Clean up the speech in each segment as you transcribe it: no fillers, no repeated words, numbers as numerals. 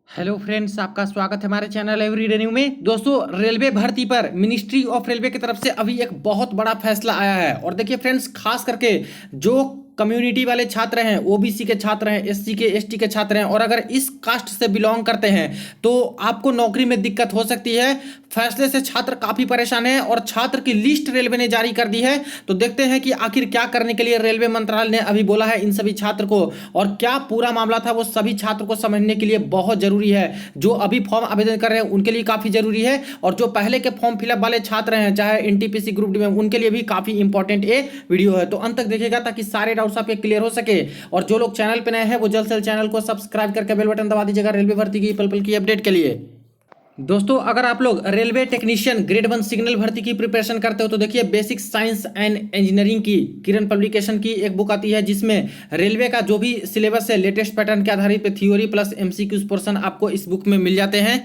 Hello friends, आपका स्वागत है हमारे चैनल एवरीडे न्यू में। दोस्तों, रेलवे भर्ती पर मिनिस्ट्री ऑफ रेलवे की तरफ से अभी एक बहुत बड़ा फैसला आया है। और देखिए फ्रेंड्स, खास करके जो कम्युनिटी वाले छात्र हैं, ओबीसी के छात्र हैं, एससी के एसटी के छात्र हैं, और अगर इस कास्ट से बिलोंग करते हैं तो आपको नौकरी में दिक्कत हो सकती है। फैसले से छात्र काफी परेशान हैं और छात्र की लिस्ट रेलवे ने जारी कर दी है। तो देखते हैं कि आखिर क्या करने के लिए रेलवे मंत्रालय ने अभी बोला है इन सभी छात्र को, और क्या पूरा मामला था वो सभी छात्र को समझने के लिए बहुत जरूरी है। जो अभी फॉर्म आवेदन कर रहे हैं उनके लिए काफी जरूरी है, और जो पहले के फॉर्म फिलअप वाले छात्र हैं, चाहे एनटीपीसी ग्रुप डी में, उनके लिए भी काफी इंपॉर्टेंट ये वीडियो है। तो अंत तक देखिएगा ताकि सारे डाउट्स आपके क्लियर हो सके। और जो लोग चैनल पे नए हैं वो जल्द से जल्द चैनल को सब्सक्राइब करके बेल बटन दबा दीजिएगा रेलवे भर्ती की पल पल की अपडेट के लिए। दोस्तों, अगर आप लोग रेलवे टेक्नीशियन ग्रेड 1 सिग्नल भर्ती की प्रिपरेशन करते हो तो देखिए, बेसिक साइंस एंड इंजीनियरिंग की किरण पब्लिकेशन की एक बुक आती है जिसमें रेलवे का जो भी सिलेबस है लेटेस्ट पैटर्न के आधारित पे थ्योरी प्लस एमसीक्यूज पोर्शन आपको इस बुक में मिल जाते हैं।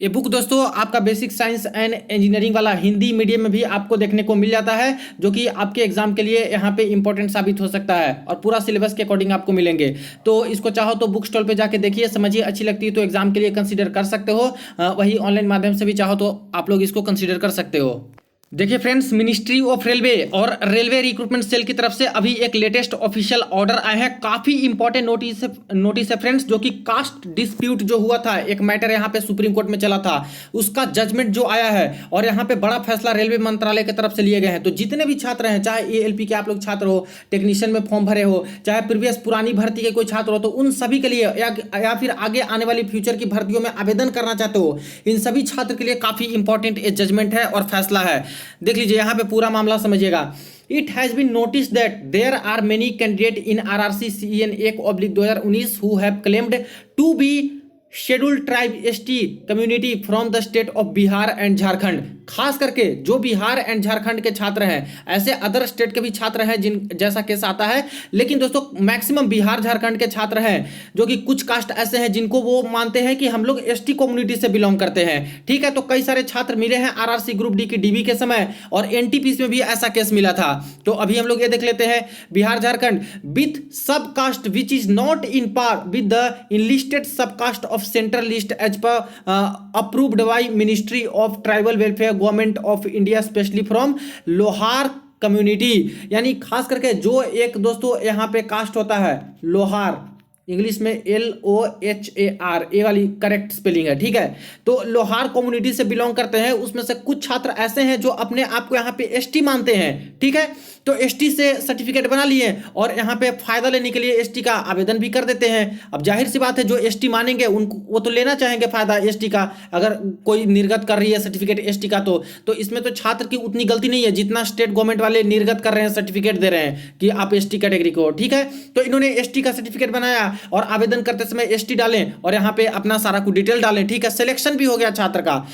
ये बुक दोस्तों आपका बेसिक साइंस एंड इंजीनियरिंग वाला हिंदी मीडियम में भी आपको देखने को मिल जाता है, जो कि आपके एग्जाम के लिए यहाँ पे इंपॉर्टेंट साबित हो सकता है, और पूरा सिलेबस के अकॉर्डिंग आपको मिलेंगे। तो इसको चाहो तो बुक स्टॉल पे जाके देखिए, समझिए, अच्छी लगती है तो एग्जाम के लिए कंसीडर कर सकते हो। वही ऑनलाइन माध्यम से भी चाहो तो आप लोग इसको कंसीडर कर सकते हो। देखिए फ्रेंड्स, मिनिस्ट्री ऑफ रेलवे और रेलवे रिक्रूटमेंट सेल की तरफ से अभी एक लेटेस्ट ऑफिशियल ऑर्डर आए हैं। काफी इंपॉर्टेंट नोटिस है फ्रेंड्स, जो कि कास्ट डिस्प्यूट जो हुआ था, एक मैटर यहाँ पे सुप्रीम कोर्ट में चला था, उसका जजमेंट जो आया है, और यहाँ पे बड़ा फैसला रेलवे मंत्रालय की तरफ से लिए गए हैं। तो जितने भी छात्र हैं, चाहे एएलपी के आप लोग छात्र हो, टेक्नीशियन में फॉर्म भरे हो, चाहे प्रीवियस पुरानी भर्ती के कोई छात्र हो, तो उन सभी के लिए या फिर आगे आने वाली फ्यूचर की भर्तियों में आवेदन करना चाहते हो, इन सभी छात्र के लिए काफी इंपॉर्टेंट ये जजमेंट है और फैसला है। देख लीजिए, यहां पे पूरा मामला समझिएगा। It has been notice that there are many candidate in RRC CN 1/2019 who have claimed to be scheduled tribe ST community from the state of Bihar and Jharkhand. खास करके जो बिहार एंड झारखंड के छात्र हैं, ऐसे अदर स्टेट के भी छात्र हैं जिन जैसा केस आता है, लेकिन दोस्तों मैक्सिमम बिहार झारखंड के छात्र हैं, जो कि कुछ कास्ट ऐसे हैं जिनको वो मानते हैं कि हम लोग एसटी कम्युनिटी से बिलोंग करते हैं। ठीक है, तो कई सारे छात्र मिले हैं आरआरसी ग्रुप डी की डीबी के समय, और एनटीपीसी में भी ऐसा केस मिला था। तो अभी हम लोग ये देख लेते हैं, Bihar Jharkhand with sub caste which is not in par with the enlisted sub caste of central list as per approved by ministry of tribal welfare government of India specially from Lohar community. यानी खास करके जो एक दोस्तों यहाँ पे कास्ट होता है लोहार, इंग्लिश में LOHAR, ए वाली करेक्ट स्पेलिंग है। ठीक है, तो लोहार कम्युनिटी से बिलोंग करते हैं, उसमें से कुछ छात्र ऐसे हैं जो अपने आप को यहाँ पे एसटी मानते हैं। ठीक है, तो एसटी से सर्टिफिकेट बना लिए और यहाँ पे फायदा लेने के लिए एसटी का आवेदन भी कर देते हैं। अब जाहिर सी बात है, जो एसटी मानेंगे उनको वो तो लेना चाहेंगे फायदा एसटी का। अगर कोई निर्गत कर रही है सर्टिफिकेट एसटी का, तो इसमें तो छात्र की उतनी गलती नहीं है जितना स्टेट गवर्नमेंट वाले निर्गत कर रहे हैं, सर्टिफिकेट दे रहे हैं कि आप एसटी कैटेगरी को। ठीक है, तो इन्होंने एसटी का सर्टिफिकेट बनाया और आवेदन करते समय एसटी डालें और यहाँ पे अपना सारा कुछ डिटेल डालें। ठीक है, सिलेक्शन भी हो गया छात्र का।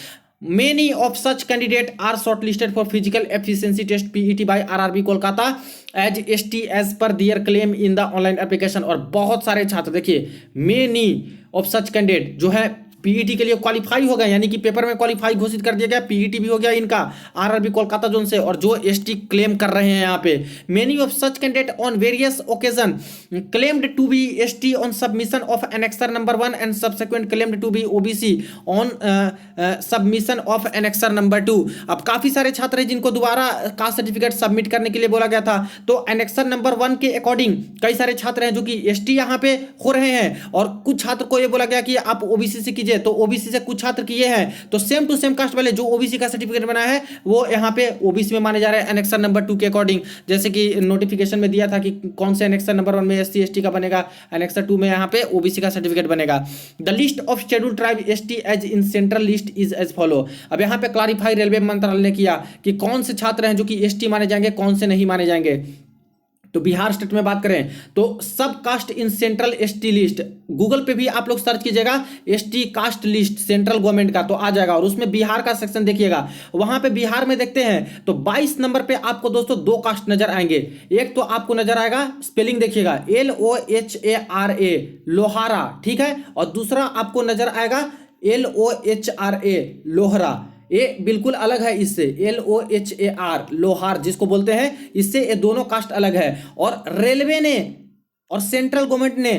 Many of such candidates are shortlisted for physical efficiency test PET by RRB Kolkata as ST as per their claim in the online application। और बहुत सारे छात्र देखिए, many of such candidate जो है पीईटी के लिए क्वालिफाई हो गए, यानी कि पेपर में क्वालिफाई घोषित कर दिया गया, पीईटी भी हो गया इनका आरआरबी कोलकाता जोन से, और जो एसटी क्लेम कर रहे हैं यहाँ पे। Many of such candidate on various occasion claimed to be ST on submission of annexure number 1 and subsequent claimed to be OBC on submission of annexure number 2। अब काफी सारे छात्र हैं जिनको दोबारा कास्ट सर्टिफिकेट सबमिट करने के लिए बोला गया था, तो एनेक्सर नंबर 1 के अकॉर्डिंग कई सारे छात्र हैं जो कि एसटी यहाँ पे हो रहे हैं, और कुछ छात्र को ये बोला गया कि आप ओबीसी से कीजिए, तो ओबीसी से कुछ छात्र किए हैं। तो सेम टू सेम कास्ट वाले जो ओबीसी का सर्टिफिकेट बनाया है वो यहाँ पे ओबीसी में माने जा रहे हैं एनेक्सर नंबर 2 के अकॉर्डिंग। जैसे कि नोटिफिकेशन में दिया था कि कौन से एनेक्सर नंबर 1 में एससी एसटी का बनेगा, एनेक्सर 2 में यहाँ पे ओबीसी का सर्टिफिकेट बनेगा। The list of scheduled tribe ST as in central list is as follow. अब यहाँ पे क्लैरिफाई रेलवे मंत्रालय ने किया कि कौन से छात्र हैं जो कि एसटी माने जाएंगे, कौन से नहीं माने जाएंगे। तो बिहार स्टेट में बात करें तो सब caste in central ST list, Google पे भी आप लोग सर्च कीजिएगा ST caste list central government का, तो आ जाएगा, और उसमें बिहार का सेक्शन देखिएगा। वहां पे बिहार में देखते हैं तो 22 नंबर पे आपको दोस्तों 2 कास्ट नजर आएंगे। एक तो आपको नजर आएगा, स्पेलिंग देखिएगा, LOHARA लोहारा। ठीक है, और दूसरा आपको नजर आएगा LOHRA लोहरा। ये बिल्कुल अलग है इससे, LOHAR लोहार जिसको बोलते हैं, इससे ये दोनों कास्ट अलग है। और रेलवे ने और सेंट्रल गवर्नमेंट ने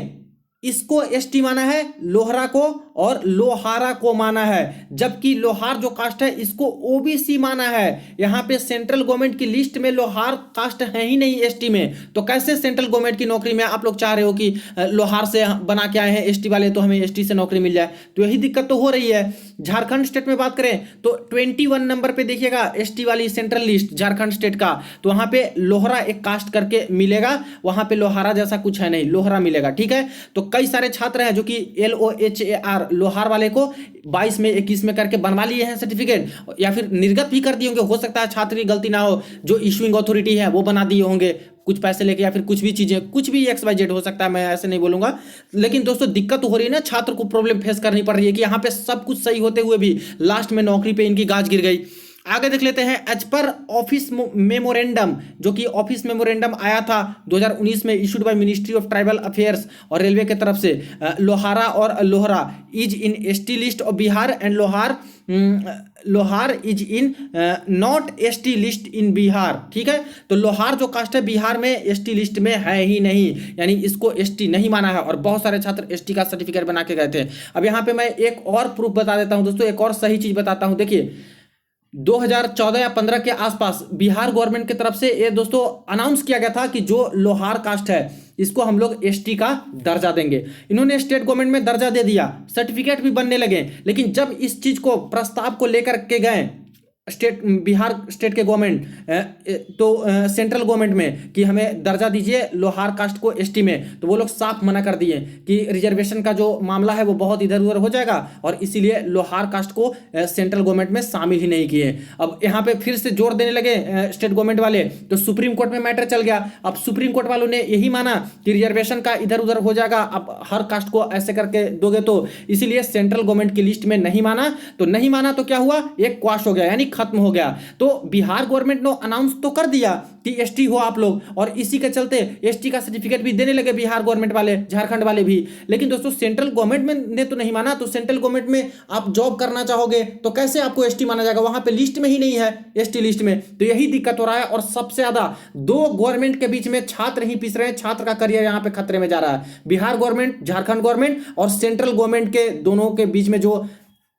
इसको एसटी माना है, लोहरा को और लोहारा को माना है, जबकि लोहार जो कास्ट है इसको ओबीसी माना है। यहाँ पे सेंट्रल गवर्नमेंट की लिस्ट में लोहार कास्ट है ही नहीं एसटी में, तो कैसे सेंट्रल गवर्नमेंट की नौकरी में आप लोग चाह रहे हो कि लोहार से बना के आए हैं एसटी वाले तो हमें एसटी से नौकरी मिल जाए? तो यही दिक्कत तो हो रही है। झारखंड स्टेट में बात करें तो 21 नंबर पे देखिएगा एसटी वाली सेंट्रल लिस्ट झारखंड स्टेट का, तो वहां पे लोहरा एक कास्ट करके मिलेगा, वहां पे लोहारा जैसा कुछ है नहीं, लोहरा मिलेगा, ठीक है। तो कई सारे छात्र हैं जो कि LOHAR लोहार वाले को 22 में 21 में करके बनवा लिए हैं सर्टिफिकेट, या फिर निर्गत भी कर दिए होंगे, हो सकता है छात्र की गलती ना हो, जो इशूइंग अथॉरिटी है वो बना दिए होंगे कुछ पैसे लेके, या फिर कुछ भी चीजें, कुछ भी XYZ हो सकता है, मैं ऐसे नहीं बोलूंगा। लेकिन दोस्तों दिक्कत हो रही है ना, छात्र को प्रॉब्लम फेस करनी पड़ रही है कि यहाँ पे सब कुछ सही होते हुए भी लास्ट में नौकरी पे इनकी गाज गिर गई। आगे देख लेते हैं, एज पर ऑफिस मेमोरेंडम, जो कि ऑफिस मेमोरेंडम आया था 2019 में, issued by ministry of tribal affairs और रेलवे की तरफ से, लोहारा और Lohra is in ST list of Bihar and Lohar is in not ST list in Bihar, ठीक है। तो लोहार जो कास्ट है बिहार में एसटी लिस्ट में है ही नहीं, यानी इसको एसटी नहीं माना है, और बहुत सारे छात्र एसटी का सर्टिफिकेट बना के गए थे। अब यहाँ पे मैं एक और प्रूफ बता देता हूँ दोस्तों, एक और सही चीज बताता हूँ। देखिए 2014 या 15 के आसपास बिहार गवर्नमेंट की तरफ से ये दोस्तों अनाउंस किया गया था कि जो लोहार कास्ट है इसको हम लोग एसटी का दर्जा देंगे। इन्होंने स्टेट गवर्नमेंट में दर्जा दे दिया, सर्टिफिकेट भी बनने लगे, लेकिन जब इस चीज को प्रस्ताव को लेकर के गए स्टेट बिहार स्टेट के गवर्नमेंट तो सेंट्रल गवर्नमेंट में कि हमें दर्जा दीजिए लोहार कास्ट को एसटी में, तो वो लोग साफ मना कर दिए कि रिजर्वेशन का जो मामला है वो बहुत इधर उधर हो जाएगा, और इसीलिए लोहार कास्ट को सेंट्रल गवर्नमेंट में शामिल ही नहीं किए। अब यहाँ पे फिर से जोर देने लगे स्टेट गवर्नमेंट वाले, तो सुप्रीम कोर्ट में मैटर चल गया। अब सुप्रीम कोर्ट वालों ने यही माना कि रिजर्वेशन का इधर उधर हो जाएगा, अब हर कास्ट को ऐसे करके दोगे, तो इसीलिए सेंट्रल गवर्नमेंट की लिस्ट में नहीं माना। तो नहीं माना तो क्या हुआ, एक क्वाश हो गया, यानी खत्म हो गया। तो बिहार गवर्नमेंट ने अनाउंस तो कर दिया कि एसटी हो आप लोग, और इसी के चलते एसटी का सर्टिफिकेट भी देने लगे बिहार गवर्नमेंट वाले, झारखंड वाले भी। लेकिन दोस्तों सेंट्रल गवर्नमेंट ने तो नहीं माना, तो सेंट्रल गवर्नमेंट में आप जॉब करना चाहोगे तो कैसे आपको एसटी माना जाएगा, वहां पे लिस्ट में ही नहीं है एसटी लिस्ट में। तो यही दिक्कत हो रहा है, और सबसे ज्यादा दो गवर्नमेंट के बीच में छात्र ही पिस रहे हैं, छात्र का करियर यहां पे खतरे में जा रहा है। बिहार गवर्नमेंट, झारखंड गवर्नमेंट और सेंट्रल गवर्नमेंट के दोनों के बीच में जो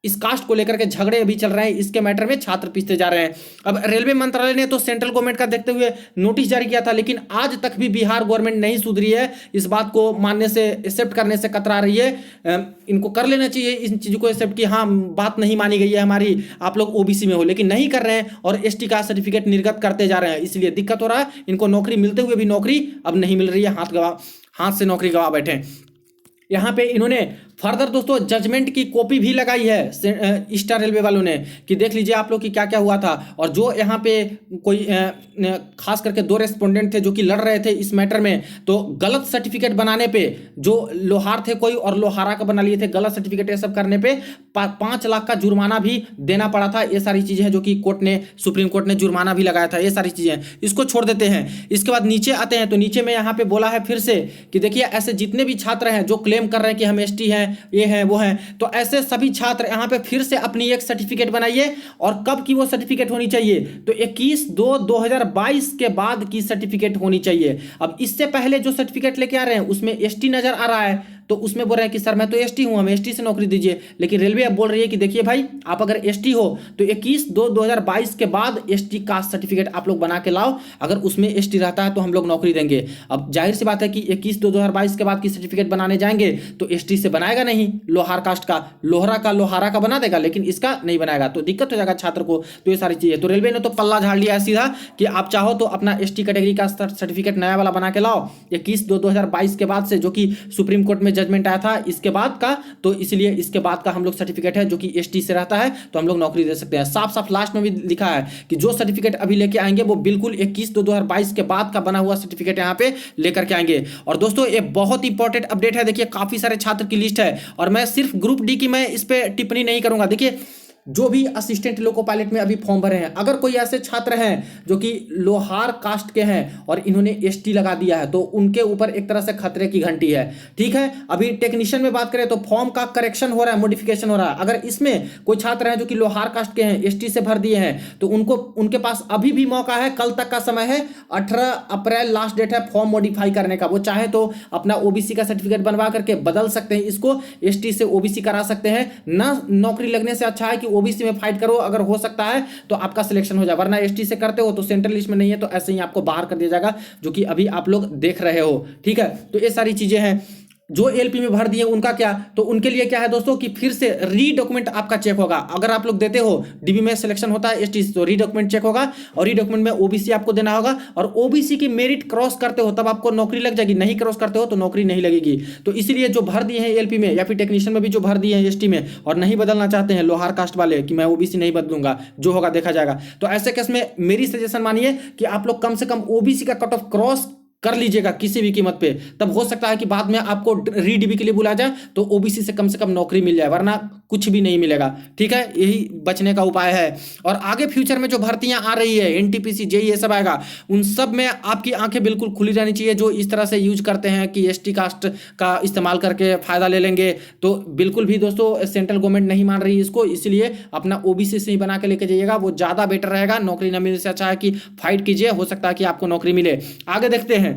इस कास्ट को लेकर के झगड़े अभी चल रहे हैं, इसके मैटर में छात्र पिसते जा रहे हैं। अब रेलवे मंत्रालय ने तो सेंट्रल गवर्नमेंट का देखते हुए नोटिस जारी किया था, लेकिन आज तक भी बिहार गवर्नमेंट नहीं सुधरी है, इस बात को मानने से, एक्सेप्ट करने से कतरा रही है। इनको कर लेना चाहिए इन चीजों को एक्सेप्ट कि हाँ बात नहीं मानी गई है हमारी, आप लोग ओबीसी में हो, लेकिन नहीं कर रहे हैं और एसटी का सर्टिफिकेट निर्गत करते जा रहे हैं, इसलिए दिक्कत हो रहा है। इनको नौकरी मिलते हुए भी नौकरी अब नहीं मिल रही है, हाथ से नौकरी गवा बैठे। यहाँ पे इन्होंने फर्दर दोस्तों जजमेंट की कॉपी भी लगाई है ईस्टर्न रेलवे वालों ने, कि देख लीजिए आप लोग की क्या क्या हुआ था। और जो यहाँ पे कोई खास करके 2 रेस्पोंडेंट थे जो कि लड़ रहे थे इस मैटर में, तो गलत सर्टिफिकेट बनाने पे, जो लोहार थे कोई और लोहारा का बना लिए थे, गलत सर्टिफिकेट ये सब करने पे 5 लाख का जुर्माना भी देना पड़ा था। ये सारी चीजें हैं जो कि कोर्ट ने, सुप्रीम कोर्ट ने जुर्माना भी लगाया था, ये सारी चीजें। इसको छोड़ देते हैं, इसके बाद नीचे आते हैं, तो नीचे में यहाँ पे बोला है फिर से कि देखिए ऐसे जितने भी छात्र हैं जो क्लेम कर रहे हैं कि हम एसटी हैं, ये हैं वो हैं, तो ऐसे सभी छात्र यहाँ पे फिर से अपनी एक सर्टिफिकेट बनाइए। और कब की वो सर्टिफिकेट होनी चाहिए, तो 21/2/2022 के बाद की सर्टिफिकेट होनी चाहिए। अब इससे पहले जो सर्टिफिकेट लेके आ रहे हैं उसमें एसटी नजर आ रहा है, तो उसमें बोल रहे हैं कि सर मैं तो एसटी हूं, हमें एसटी से नौकरी दीजिए। लेकिन रेलवे अब बोल रही है कि देखिए भाई, आप अगर एसटी हो तो 21/2/2022 के बाद एसटी कास्ट सर्टिफिकेट आप लोग बना के लाओ, अगर उसमें एसटी रहता है तो हम लोग नौकरी देंगे। अब जाहिर सी बात है कि 21/2/2022 के बाद की सर्टिफिकेट बनाने जाएंगे तो एसटी से बनाएगा नहीं, लोहार कास्ट का, लोहारा का बना देगा, लेकिन इसका नहीं बनाएगा, तो दिक्कत हो जाएगा छात्र को। तो ये सारी चीजें, तो रेलवे ने तो पल्ला झाड़ लिया है सीधा कि आप चाहो तो अपना एसटी कैटेगरी का सर्टिफिकेट नया वाला बना के लाओ 21/2/2022 के बाद से, जो कि सुप्रीम कोर्ट में जजमेंट आया था इसके बाद का, तो इसलिए इसके बाद का हम लोग सर्टिफिकेट है जो कि एसटी से रहता है तो हम लोग नौकरी दे सकते हैं। साफ साफ लास्ट में भी लिखा है कि जो सर्टिफिकेट अभी लेके आएंगे वो बिल्कुल 21/2/2022 के बाद का बना हुआ सर्टिफिकेट यहाँ पे लेकर के आएंगे। और दोस्तों ये बहुत इंपॉर्टेंट अपडेट है, देखिए काफी सारे छात्र की लिस्ट है, और मैं सिर्फ ग्रुप डी की मैं इस पे टिप्पणी नहीं करूंगा। देखिए जो भी असिस्टेंट लोको पायलट में अभी फॉर्म भरे हैं, अगर कोई ऐसे छात्र हैं जो कि लोहार कास्ट के हैं और इन्होंने एसटी लगा दिया है, तो उनके ऊपर एक तरह से खतरे की घंटी है। ठीक है, अभी टेक्नीशियन में बात करें तो फॉर्म का करेक्शन हो रहा है, मॉडिफिकेशन हो रहा है। अगर इसमें कोई छात्र हैं जो कि लोहार कास्ट के हैं, एसटी से भर दिए हैं, तो उनको उनके पास अभी भी मौका है, कल तक का समय है, 18 अप्रैल लास्ट डेट है फॉर्म मॉडिफाई करने का। वो चाहे तो अपना ओबीसी का सर्टिफिकेट बनवा करके बदल सकते हैं, इसको एसटी से ओबीसी करा सकते हैं ना। नौकरी लगने से अच्छा है कि ओबीसी में फाइट करो, अगर हो सकता है तो आपका सिलेक्शन हो जाए, वरना एसटी से करते हो तो सेंट्रल लिस्ट में नहीं है तो ऐसे ही आपको बाहर कर दिया जाएगा, जो कि अभी आप लोग देख रहे हो। ठीक है, तो ये सारी चीजें हैं। जो एलपी में भर दिए उनका क्या, तो उनके लिए क्या है दोस्तों कि फिर से री डॉक्यूमेंट आपका चेक होगा। अगर आप लोग देते हो डीबी में सिलेक्शन होता है एसटी तो री डॉक्यूमेंट चेक होगा, और री डॉक्यूमेंट में ओबीसी आपको देना होगा, और ओबीसी की मेरिट क्रॉस करते हो तब आपको नौकरी लग जाएगी, नहीं क्रॉस करते हो तो नौकरी नहीं लगेगी। तो इसीलिए जो भर दिए हैं एलपी में या फिर टेक्नीशियन में भी जो भर दिए हैं एसटी में और नहीं बदलना चाहते हैं लोहार कास्ट वाले कि मैं ओबीसी नहीं बदलूंगा, जो होगा देखा जाएगा, तो ऐसे केस में मेरी सजेशन मानिए कि आप लोग कम से कम ओबीसी का कट ऑफ क्रॉस कर लीजिएगा किसी भी कीमत पे। तब हो सकता है कि बाद में आपको रीडीबी के लिए बुलाया जाए तो ओबीसी से कम नौकरी मिल जाए, वरना कुछ भी नहीं मिलेगा। ठीक है, यही बचने का उपाय है। और आगे फ्यूचर में जो भर्तियां आ रही है, एनटीपीसी जेई ये सब आएगा, उन सब में आपकी आंखें बिल्कुल खुली रहनी चाहिए। जो इस तरह से यूज करते हैं कि एसटी कास्ट का इस्तेमाल करके फायदा ले लेंगे, तो बिल्कुल भी दोस्तों सेंट्रल गवर्नमेंट नहीं मान रही इसको, इसलिए अपना ओबीसी से ही बना के लेके जाइएगा, वो ज्यादा बेटर रहेगा। नौकरी न मिलने से अच्छा है कि फाइट कीजिए, हो सकता है कि आपको नौकरी मिले। आगे देखते हैं,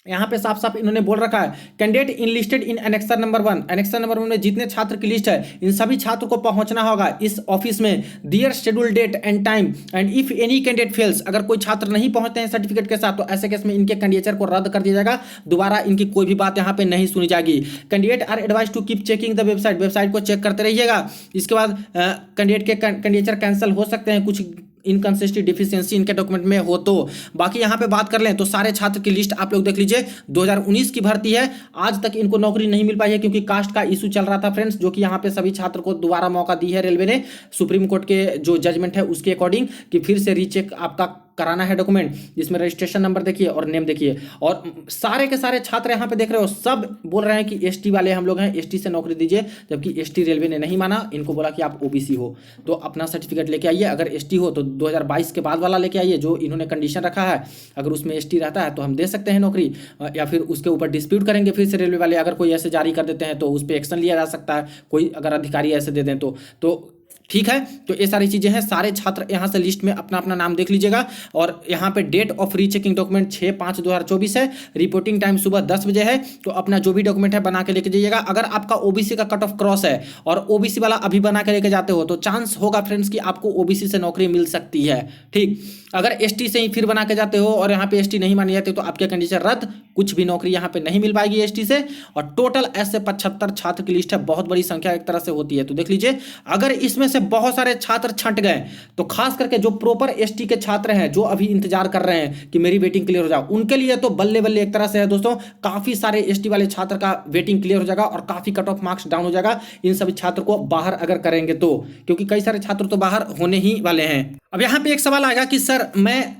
यहाँ पे साफ साफ इन्होंने बोल रखा है कैंडिडेट इनलिस्टेड इन एनेक्सर नंबर 1। एनेक्सर नंबर 1 में जितने छात्र की लिस्ट है, इन सभी छात्र को पहुंचना होगा इस ऑफिस में dear schedule date and time, and if any candidate fails, अगर कोई छात्र नहीं पहुंचते हैं सर्टिफिकेट के साथ, तो ऐसे केस में इनके कैंडिडेचर को रद्द कर दिया जाएगा, दोबारा इनकी कोई भी बात यहाँ पे नहीं सुनी जाएगी। Candidate are advise to keep checking the website को चेक करते रहिएगा। इसके बाद कैंडिडेट के कैंडिडेचर कैंसिल हो सकते हैं, कुछ इनकंसिस्टेंसी डिफिशियंसी इनके डॉक्यूमेंट में हो तो। बाकी यहाँ पे बात कर लें तो सारे छात्र की लिस्ट आप लोग देख लीजिए, 2019 की भर्ती है, आज तक इनको नौकरी नहीं मिल पाई है क्योंकि कास्ट का इशू चल रहा था फ्रेंड्स, जो कि यहाँ पे सभी छात्र को दोबारा मौका दी है रेलवे ने, सुप्रीम कोर्ट के जो जजमेंट है उसके अकॉर्डिंग, कि फिर से रीचेक आपका कराना है डॉक्यूमेंट, जिसमें रजिस्ट्रेशन नंबर देखिए और नेम देखिए। और सारे के सारे छात्र यहाँ पे देख रहे हो सब बोल रहे हैं कि एसटी वाले हम लोग हैं, एसटी से नौकरी दीजिए, जबकि एसटी रेलवे ने नहीं माना, इनको बोला कि आप ओबीसी हो तो अपना सर्टिफिकेट लेके आइए, अगर एसटी हो तो 2022 के बाद वाला लेके आइए जो इन्होंने कंडीशन रखा है, अगर उसमें एसटी रहता है तो हम दे सकते हैं नौकरी, या फिर उसके ऊपर डिस्प्यूट करेंगे फिर से रेलवे वाले, अगर कोई ऐसे जारी कर देते हैं तो उस पर एक्शन लिया जा सकता है, कोई अगर अधिकारी ऐसे दे दें तो ठीक है। तो ये सारी चीजें हैं, सारे छात्र यहाँ से लिस्ट में अपना अपना नाम देख लीजिएगा। और यहाँ पे डेट ऑफ रीचेकिंग डॉक्यूमेंट 6/5/2024 है, रिपोर्टिंग टाइम सुबह 10 बजे है, तो अपना जो भी डॉक्यूमेंट है बना के लेके जाइएगा। अगर आपका ओबीसी का कट ऑफ क्रॉस है और ओबीसी वाला अभी बना के लेके जाते हो तो चांस होगा फ्रेंड्स कि आपको ओबीसी से नौकरी मिल सकती है। ठीक, अगर एसटी से ही फिर बना के जाते हो और यहाँ पे एसटी नहीं मानी जाती तो आपके कंडीशन रद्द, कुछ भी नौकरी यहाँ पे नहीं मिल पाएगी एसटी से। और टोटल ऐसे 75 छात्र की लिस्ट है, बहुत बड़ी संख्या एक तरह से होती है। तो देख लीजिए, अगर इसमें से बहुत सारे छात्र छंट गए तो खास करके जो प्रॉपर एसटी के छात्र हैं जो अभी इंतजार कर रहे हैं कि मेरी वेटिंग क्लियर हो जाए, उनके लिए तो बल्ले बल्ले एक तरह से है दोस्तों, काफी सारे एसटी वाले छात्र का वेटिंग क्लियर हो जाएगा और काफी कट ऑफ मार्क्स डाउन हो जाएगा इन सभी छात्र को बाहर अगर करेंगे तो, क्योंकि कई सारे छात्र तो बाहर होने ही वाले हैं। अब यहाँ पे एक सवाल आएगा कि सर मैं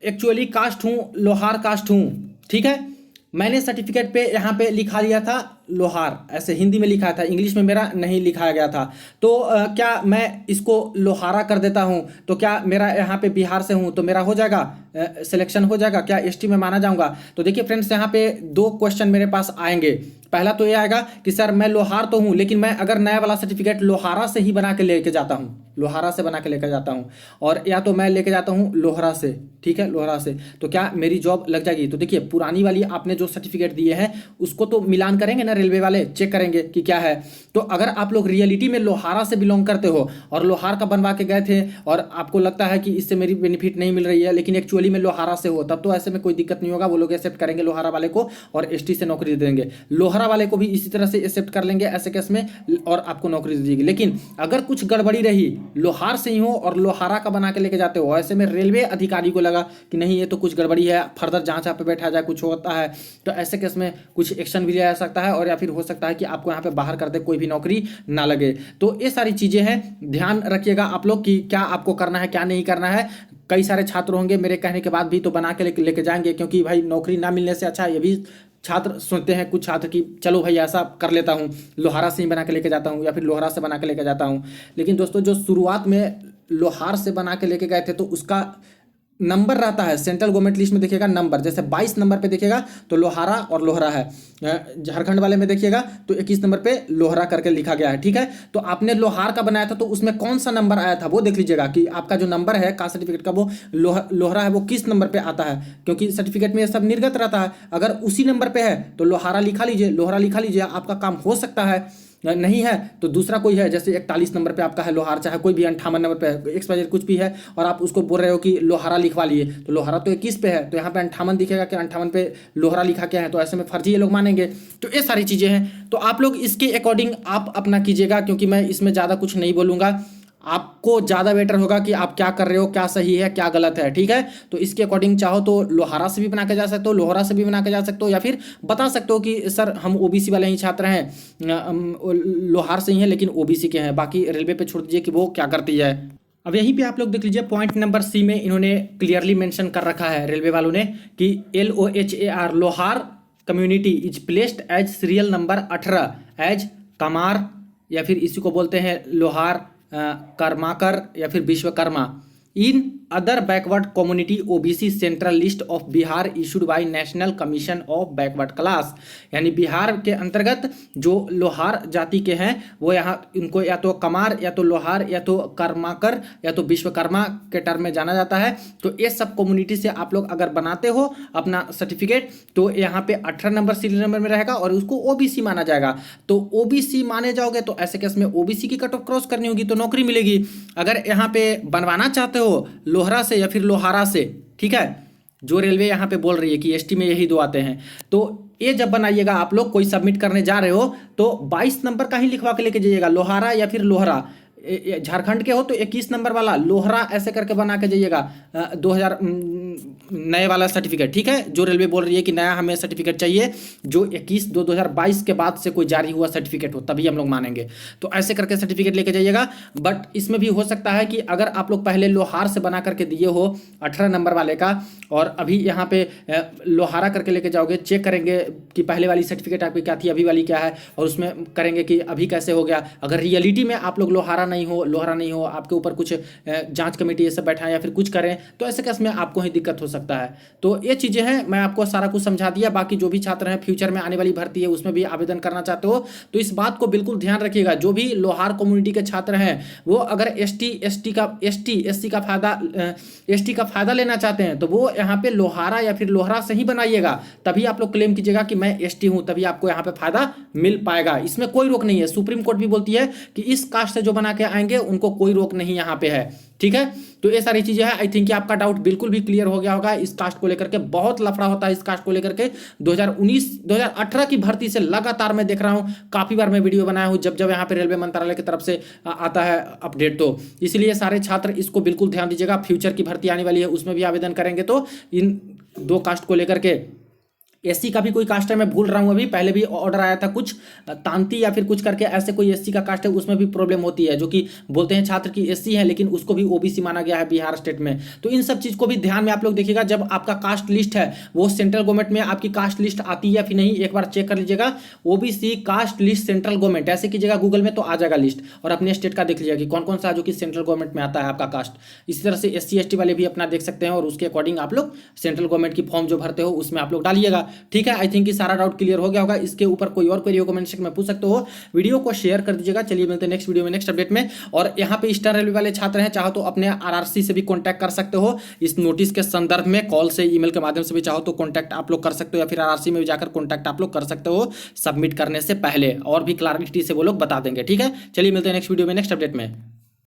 एक्चुअली कास्ट हूँ, लोहार कास्ट हूँ, ठीक है, मैंने सर्टिफिकेट पे यहाँ पे लिखा दिया था लोहार, ऐसे हिंदी में लिखा था, इंग्लिश में मेरा नहीं लिखाया गया था, तो क्या मैं इसको लोहारा कर देता हूँ तो क्या मेरा यहाँ पे बिहार से हूँ तो मेरा हो जाएगा, सिलेक्शन हो जाएगा, क्या एसटी में माना जाऊँगा? तो देखिए फ्रेंड्स, यहाँ पे 2 क्वेश्चन मेरे पास आएंगे। पहला तो ये आएगा कि सर मैं लोहार तो हूँ, लेकिन मैं अगर नया वाला सर्टिफिकेट लोहारा से ही बना के लेके जाता हूँ, लोहारा से बना के लेकर जाता हूँ, और या तो मैं लेके जाता हूँ लोहरा से, ठीक है, लोहरा से, तो क्या मेरी जॉब लग जाएगी? तो देखिए, पुरानी वाली आपने जो सर्टिफिकेट दिए हैं उसको तो मिलान करेंगे ना, रेलवे वाले चेक करेंगे कि क्या है। तो अगर आप लोग रियलिटी में लोहारा से बिलोंग करते हो और लोहार का बनवा के गए थे और आपको लगता है कि इससे मेरी बेनिफिट नहीं मिल रही है, लेकिन एक्चुअली में लोहारा से हो, तब तो ऐसे में कोई दिक्कत नहीं होगा, वो लोग एक्सेप्ट करेंगे लोहारा वाले को और एसटी से नौकरी दे देंगे। लोहारा वाले को भी इसी तरह से एक्सेप्ट कर लेंगे ऐसे केस में और आपको नौकरी दे देगी। लेकिन अगर कुछ गड़बड़ी रही, लोहार से ही हो और लोहारा का बना के लेके जाते हो, ऐसे में रेलवे अधिकारी को लगा कि नहीं ये तो कुछ गड़बड़ी है, फर्दर जांच पे बैठा जाए, कुछ होता है, तो ऐसे केस में कुछ एक्शन भी लिया जा सकता है, और या फिर हो सकता है कि आपको यहाँ पे बाहर कर दे, कोई भी नौकरी ना लगे। तो ये सारी चीजें हैं, ध्यान रखिएगा आप लोग कि क्या आपको करना है क्या नहीं करना है। कई सारे छात्र होंगे मेरे कहने के बाद भी तो बना के लेके जाएंगे, क्योंकि भाई नौकरी ना मिलने से अच्छा ये भी छात्र सोचते हैं, कुछ छात्र की चलो भाई ऐसा कर लेता हूँ, लोहारा से ही बना के लेके जाता हूँ या फिर लोहारा से बना के लेके जाता हूँ। लेकिन दोस्तों जो शुरुआत में लोहार से बना के लेके गए थे तो उसका नंबर रहता है, सेंट्रल गवर्नमेंट लिस्ट में देखिएगा नंबर, जैसे 22 नंबर पे देखिएगा तो लोहारा और लोहरा है, झारखंड वाले में देखिएगा तो 21 नंबर पे लोहरा करके लिखा गया है। ठीक है, तो आपने लोहार का बनाया था तो उसमें कौन सा नंबर आया था वो देख लीजिएगा कि आपका जो नंबर है कास्ट सर्टिफिकेट का वो लोहरा है वो किस नंबर पे आता है, क्योंकि सर्टिफिकेट में ये सब निर्गत रहता है। अगर उसी नंबर पे है तो लोहारा लिखा लीजिए, लोहरा लिखा लीजिए, आपका काम हो सकता है। नहीं है तो दूसरा कोई है, जैसे 41 नंबर पे आपका है लोहार, चाहे कोई भी 58 नंबर पे है, XYZ कुछ भी है, और आप उसको बोल रहे हो कि लोहारा लिखवा लिए, तो लोहारा तो 21 पे है तो यहाँ पे 58 दिखेगा कि 58 पे लोहारा लिखा क्या है, तो ऐसे में फर्जी ये लोग मानेंगे। तो ये सारी चीज़ें हैं, तो आप लोग इसके अकॉर्डिंग आप अपना कीजिएगा, क्योंकि मैं इसमें ज़्यादा कुछ नहीं बोलूँगा। आपको ज़्यादा बेटर होगा कि आप क्या कर रहे हो, क्या सही है क्या गलत है। ठीक है, तो इसके अकॉर्डिंग चाहो तो लोहारा से भी बना के जा सकते हो, लोहरा से भी बना के जा सकते हो, या फिर बता सकते हो कि सर हम ओबीसी वाले ही छात्र हैं, लोहार से ही हैं लेकिन ओबीसी के हैं, बाकी रेलवे पे छोड़ दीजिए कि वो क्या करती है। अब यहीं पे आप लोग देख लीजिए पॉइंट नंबर सी में इन्होंने क्लियरली मेंशन कर रखा है रेलवे वालों ने कि LOHAR Lohar community is placed as serial number 18 as Kamar, या फिर इसी को बोलते हैं लोहार कर्माकर या फिर Vishwakarma in other backward community OBC central list of Bihar issued by national commission of backward class. यानी बिहार के अंतर्गत जो लोहार जाति के हैं वो यहाँ इनको या तो कमार या तो लोहार या तो कर्माकर या तो विश्वकर्मा के टर्म में जाना जाता है। तो ये सब कम्युनिटी से आप लोग अगर बनाते हो अपना सर्टिफिकेट तो यहाँ पे 18 नंबर सीरियल नंबर में रहेगा और उसको OBC माना जाएगा। तो OBC माने जाओगे तो ऐसे केस में OBC की कट ऑफ क्रॉस करनी होगी तो नौकरी मिलेगी। अगर यहाँ पे बनवाना चाहते हो लोहरा से या फिर लोहारा से, ठीक है, जो रेलवे यहाँ पे बोल रही है कि ST में यही दो आते हैं, तो ये जब बनाइएगा आप लोग कोई सबमिट करने जा रहे हो तो 22 नंबर का ही लिखवा के लेके जाइएगा, लोहारा या फिर लोहरा। झारखंड के हो तो 21 नंबर वाला लोहरा ऐसे करके बना के जाइएगा 2000 नए वाला सर्टिफिकेट। ठीक है, जो रेलवे बोल रही है कि नया हमें सर्टिफिकेट चाहिए जो 21/2/2022 के बाद से कोई जारी हुआ सर्टिफिकेट हो तभी हम लोग मानेंगे, तो ऐसे करके सर्टिफिकेट लेके जाइएगा। बट इसमें भी हो सकता है कि अगर आप लोग पहले लोहार से बना करके दिए हो 18 नंबर वाले का और अभी यहाँ पे लोहारा करके लेके जाओगे, चेक करेंगे कि पहले वाली सर्टिफिकेट आपकी क्या थी अभी वाली क्या है, और उसमें करेंगे कि अभी कैसे हो गया। अगर रियलिटी में आप लोग लोहारा नहीं हो, लोहरा नहीं हो, आपके ऊपर कुछ जांच कमेटी ये सब बैठा है या फिर कुछ करें तो ऐसे केस में आपको ही दिक्कत हो सकता है। तो ये चीज़ें हैं, मैं आपको सारा कुछ समझा दिया। बाकी जो भी छात्र हैं फ्यूचर में आने वाली भर्ती है उसमें भी आवेदन करना चाहते हो तो इस बात को बिल्कुल ध्यान रखिएगा, जो भी लोहार कम्युनिटी के छात्र हैं वो अगर ST का फायदा लेना चाहते हैं तो वो यहाँ पे लोहारा या फिर लोहरा से ही बनाइएगा, तभी आप लोग क्लेम कीजिएगा कि मैं ST हूँ, तभी आपको यहाँ पे फायदा मिल पाएगा। इसमें कोई रोक नहीं है, सुप्रीम कोर्ट भी बोलती है कि इस कास्ट से जो बना के आएंगे उनको कोई रोक नहीं यहाँ पे है। ठीक है, तो ये सारी चीजें हैं। आई थिंक कि आपका डाउट बिल्कुल भी क्लियर हो गया होगा। इस कास्ट को लेकर के बहुत लफड़ा होता है, इस कास्ट को लेकर के 2018 की भर्ती से लगातार मैं देख रहा हूँ, काफी बार मैं वीडियो बनाया हूँ जब यहाँ पे रेलवे मंत्रालय की तरफ से आता है अपडेट, तो इसलिए सारे छात्र इसको बिल्कुल ध्यान दीजिएगा। फ्यूचर की भर्ती आने वाली है उसमें भी आवेदन करेंगे तो इन दो कास्ट को लेकर के, SC का भी कोई कास्ट है मैं भूल रहा हूँ, अभी पहले भी ऑर्डर आया था कुछ तांती या फिर कुछ करके ऐसे कोई SC का कास्ट है, उसमें भी प्रॉब्लम होती है, जो कि बोलते हैं छात्र की SC है लेकिन उसको भी OBC माना गया है बिहार स्टेट में। तो इन सब चीज़ को भी ध्यान में आप लोग देखिएगा। जब आपका कास्ट लिस्ट है वो सेंट्रल गवर्नमेंट में आपकी कास्ट लिस्ट आती है या फिर नहीं, एक बार चेक कर लीजिएगा। OBC caste list central government ऐसे कीजिएगा गूगल में तो आ जाएगा लिस्ट, और अपने स्टेट का देख लीजिएगा कि कौन कौन सा जो कि सेंट्रल गवर्नमेंट में आता है आपका कास्ट। इसी तरह से SC ST वाले भी अपना देख सकते हैं और उसके अकॉर्डिंग आप लोग सेंट्रल गवर्नमेंट की फॉर्म जो भरते हो उसमें आप लोग डालिएगा। ठीक है, आई थिंक सारा डाउट क्लियर हो गया होगा। इसके ऊपर कोई और क्वेरी हो कमेंट सेक्शन में पूछ सकते हो, वीडियो को शेयर कर दीजिएगा। चलिए मिलते हैं नेक्स्ट वीडियो में नेक्स्ट अपडेट में। और यहाँ पे ईस्टर्न रेलवे वाले छात्र हैं, चाहो तो अपने RRC से भी कांटेक्ट कर सकते हो इस नोटिस के संदर्भ में, कॉल से ईमेल के माध्यम से भी चाहो तो कांटेक्ट आप लोग कर सकते हो, या फिर RRC में भी जाकर कांटेक्ट आप लोग कर सकते हो सबमिट करने से पहले, और भी क्लैरिटी से वो लोग बता देंगे। ठीक है, चलिए मिलते हैं नेक्स्ट वीडियो में नेक्स्ट अपडेट में।